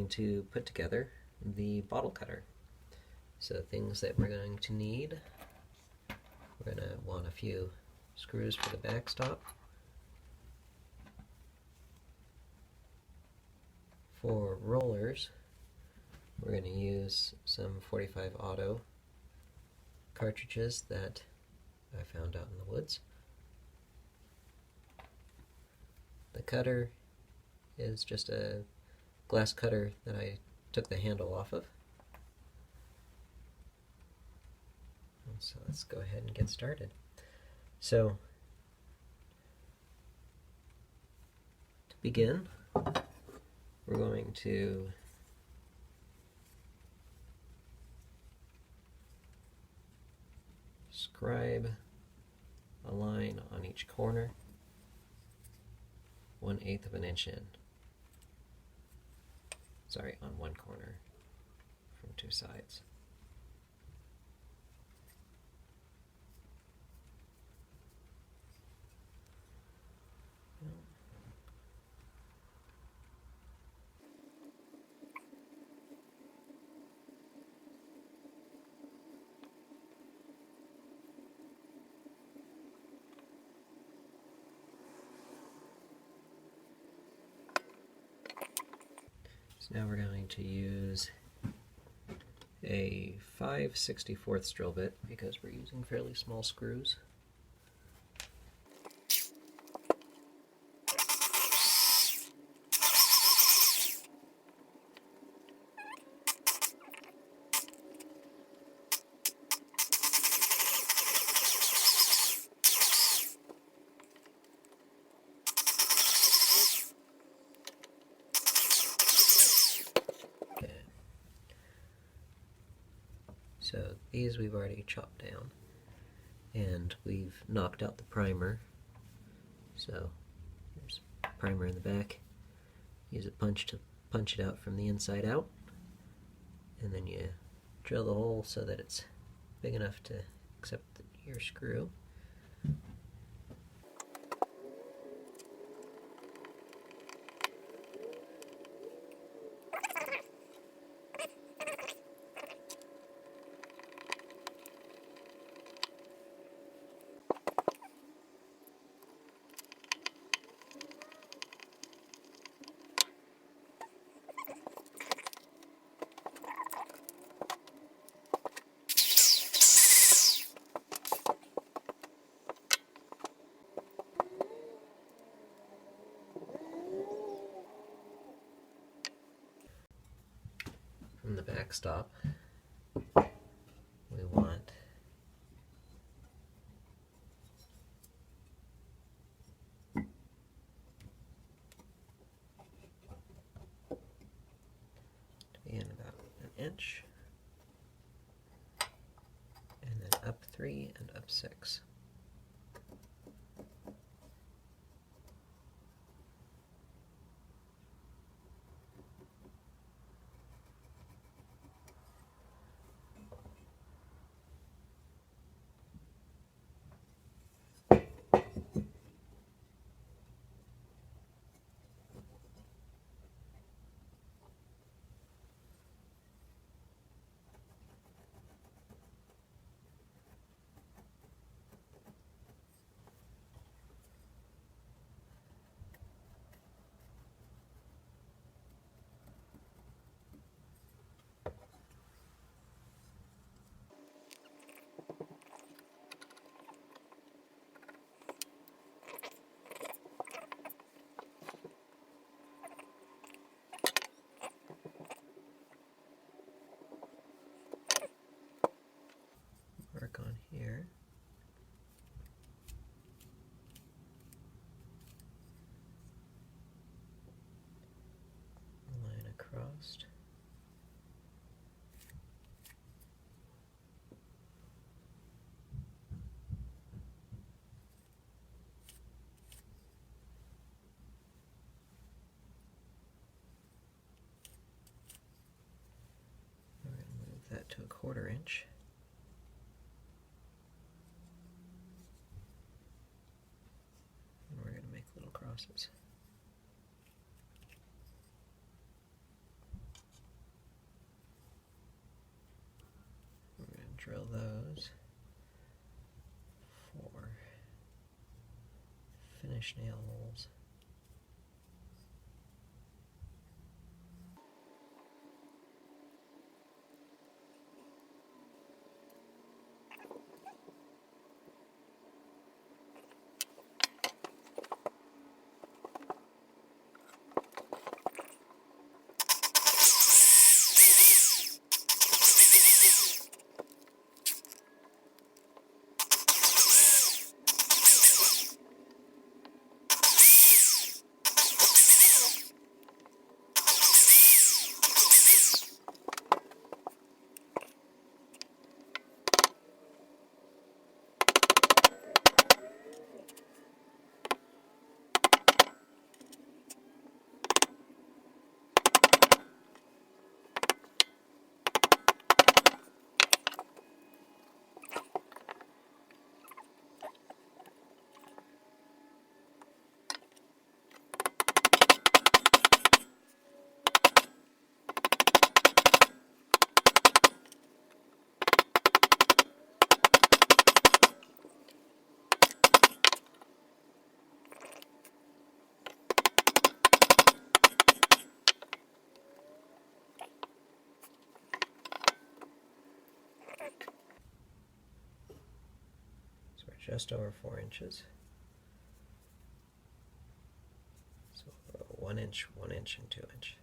going to put together the bottle cutter. So things that we're going to need, we're going to want a few screws for the backstop. For rollers, we're going to use some 45 Auto cartridges that I found out in the woods. The cutter is just a glass cutter that I took the handle off of. So let's go ahead and get started. So to begin, we're going to scribe a line on each corner, 1/8 of an inch in. Sorry, on one corner from two sides. So now we're going to use a 5/64 drill bit because we're using fairly small screws. So these we've already chopped down, and we've knocked out the primer. So there's primer in the back. Use a punch to punch it out from the inside out, and then you drill the hole so that it's big enough to accept your screw. From the backstop, we want to be in about an inch, and then up 3 and up 6. Mark on here. Line across. We're going to move that to a 1/4 inch. And we're going to make little crosses. drill those for finish nail holes. So we're just over 4 inches. So 1 inch, 1 inch, and 2 inch.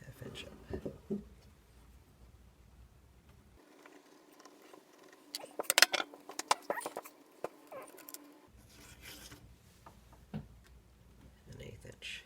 Half inch up. An 1/8 inch.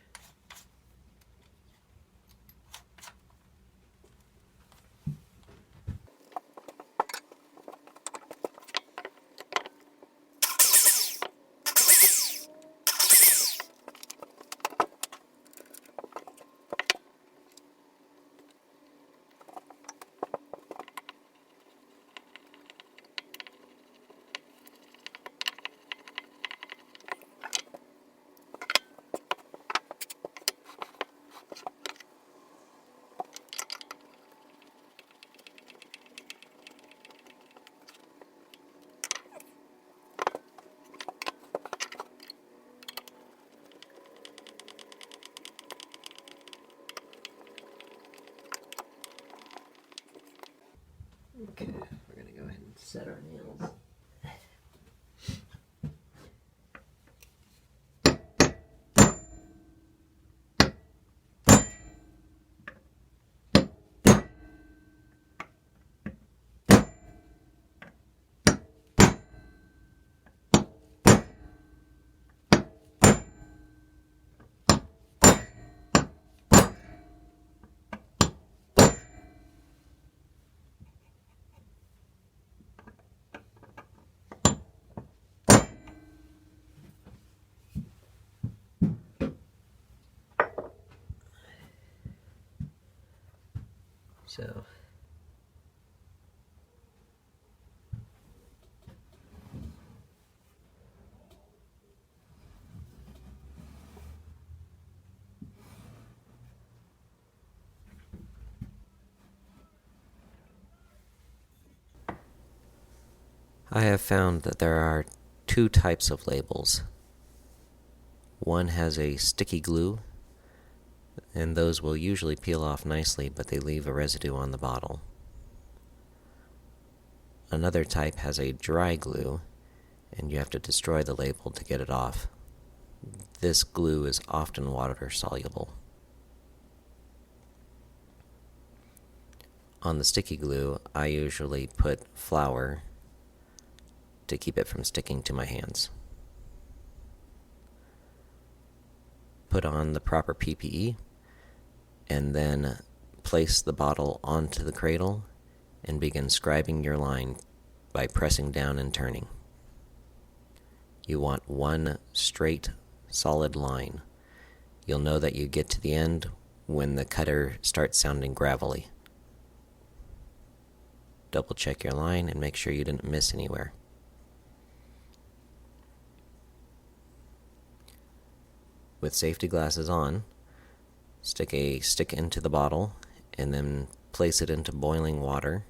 Okay, we're going to go ahead and set our nails. So I have found that there are 2 types of labels. One has a sticky glue, and those will usually peel off nicely, but they leave a residue on the bottle. Another type has a dry glue, and you have to destroy the label to get it off. This glue is often water soluble. On the sticky glue, I usually put flour to keep it from sticking to my hands. Put on the proper PPE, and then place the bottle onto the cradle and begin scribing your line by pressing down and turning. You want one straight, solid line. You'll know that you get to the end when the cutter starts sounding gravelly. Double check your line and make sure you didn't miss anywhere. With safety glasses on, stick a stick into the bottle and then place it into boiling water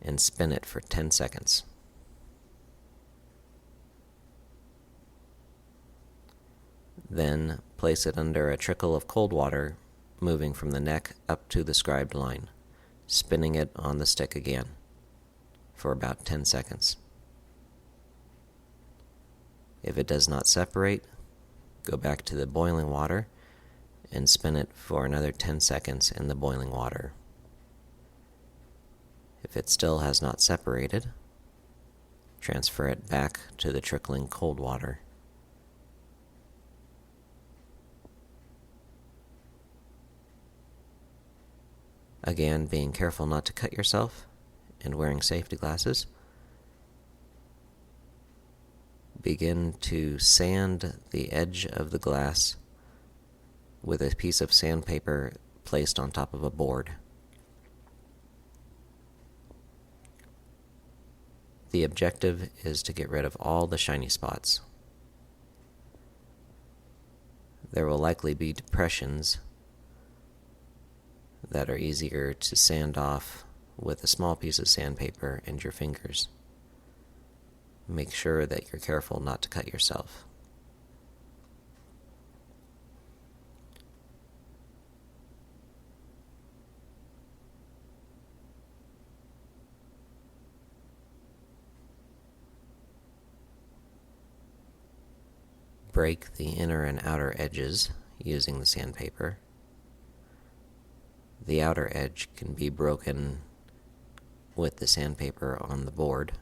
and spin it for 10 seconds. Then place it under a trickle of cold water, moving from the neck up to the scribed line, spinning it on the stick again for about 10 seconds. If it does not separate, go back to the boiling water and spin it for another 10 seconds in the boiling water. If it still has not separated, transfer it back to the trickling cold water. Again, being careful not to cut yourself and wearing safety glasses. Begin to sand the edge of the glass with a piece of sandpaper placed on top of a board. The objective is to get rid of all the shiny spots. There will likely be depressions that are easier to sand off with a small piece of sandpaper and your fingers. Make sure that you're careful not to cut yourself. Break the inner and outer edges using the sandpaper. The outer edge can be broken with the sandpaper on the board,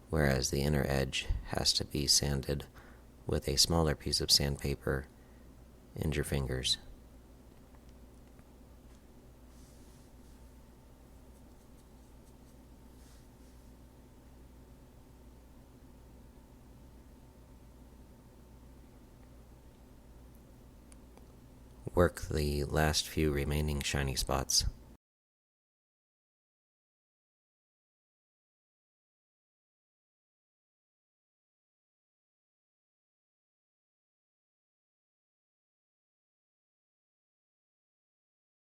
whereas the inner edge has to be sanded with a smaller piece of sandpaper and your fingers. Work the last few remaining shiny spots.